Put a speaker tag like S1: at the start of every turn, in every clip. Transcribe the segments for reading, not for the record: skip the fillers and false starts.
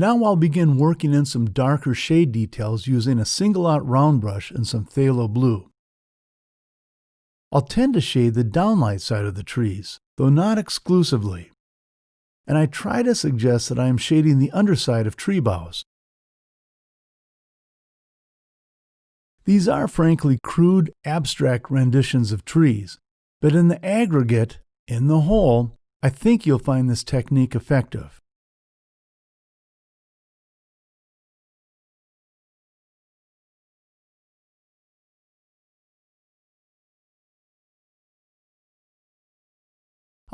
S1: Now I'll begin working in some darker shade details using a single-out round brush and some phthalo blue. I'll tend to shade the downlight side of the trees, though not exclusively. And I try to suggest that I am shading the underside of tree boughs. These are frankly crude, abstract renditions of trees, but in the aggregate, in the whole, I think you'll find this technique effective.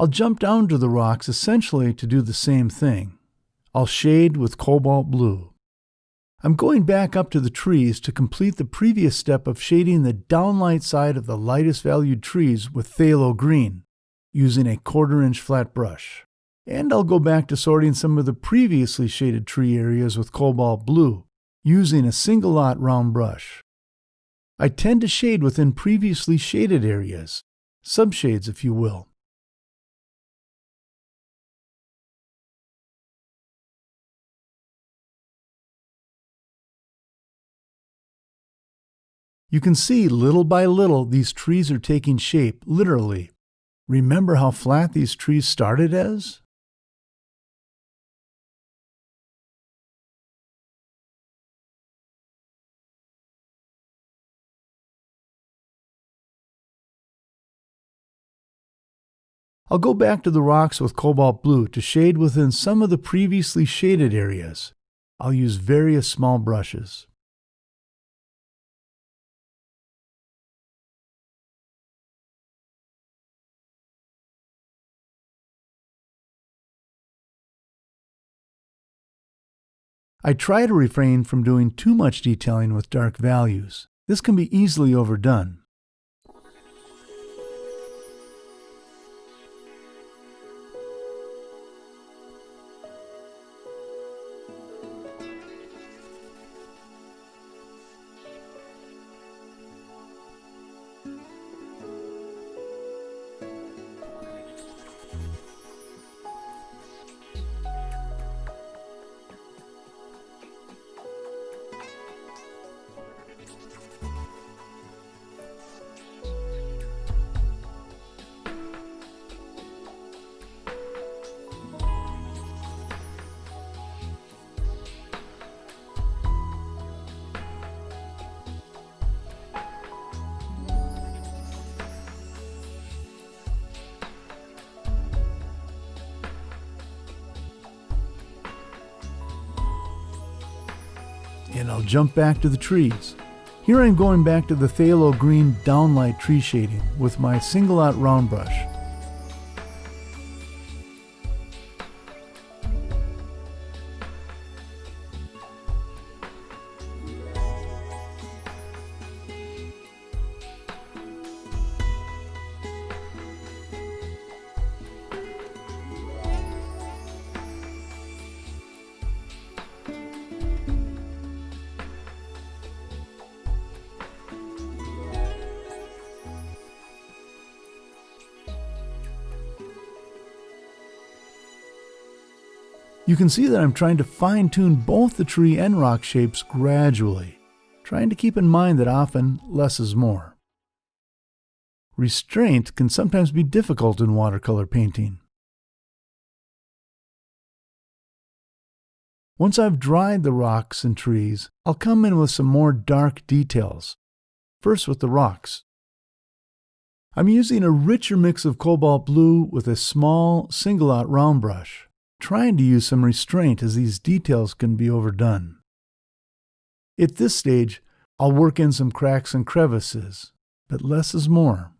S1: I'll jump down to the rocks essentially to do the same thing. I'll shade with cobalt blue. I'm going back up to the trees to complete the previous step of shading the downlight side of the lightest valued trees with phthalo green, using a 1/4 inch flat brush. And I'll go back to sorting some of the previously shaded tree areas with cobalt blue, using a single-lot round brush. I tend to shade within previously shaded areas, subshades if you will. You can see little by little these trees are taking shape, literally. Remember how flat these trees started as? I'll go back to the rocks with cobalt blue to shade within some of the previously shaded areas. I'll use various small brushes. I try to refrain from doing too much detailing with dark values. This can be easily overdone. And I'll jump back to the trees. Here I'm going back to the phthalo green downlight tree shading with my single-out round brush. You can see that I'm trying to fine-tune both the tree and rock shapes gradually, trying to keep in mind that often less is more. Restraint can sometimes be difficult in watercolor painting. Once I've dried the rocks and trees, I'll come in with some more dark details, first with the rocks. I'm using a richer mix of cobalt blue with a small single-out round brush, trying to use some restraint as these details can be overdone. At this stage, I'll work in some cracks and crevices, but less is more.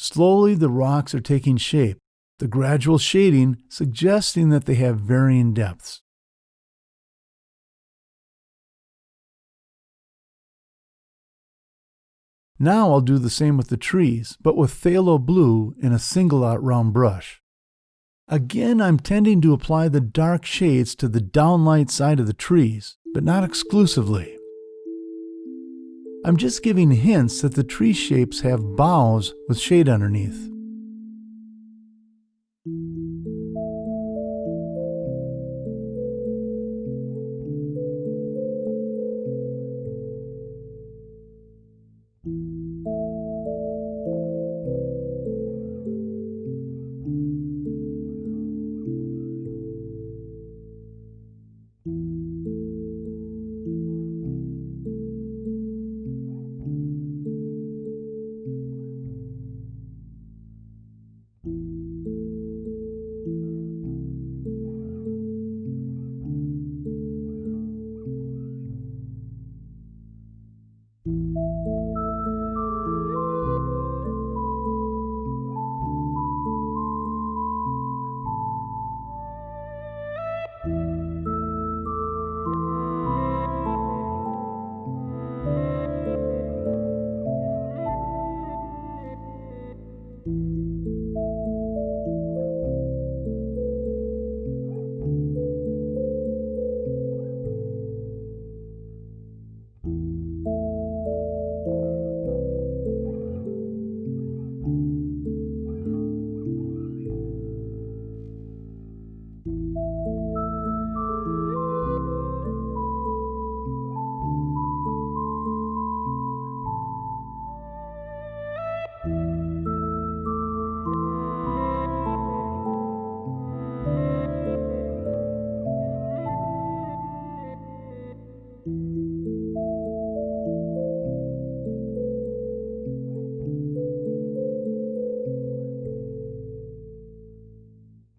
S1: Slowly, the rocks are taking shape, the gradual shading suggesting that they have varying depths. Now I'll do the same with the trees, but with phthalo blue in a single-out round brush. Again, I'm tending to apply the dark shades to the downlight side of the trees, but not exclusively. I'm just giving hints that the tree shapes have boughs with shade underneath.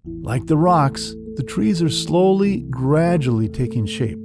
S1: Like the rocks, the trees are slowly, gradually taking shape.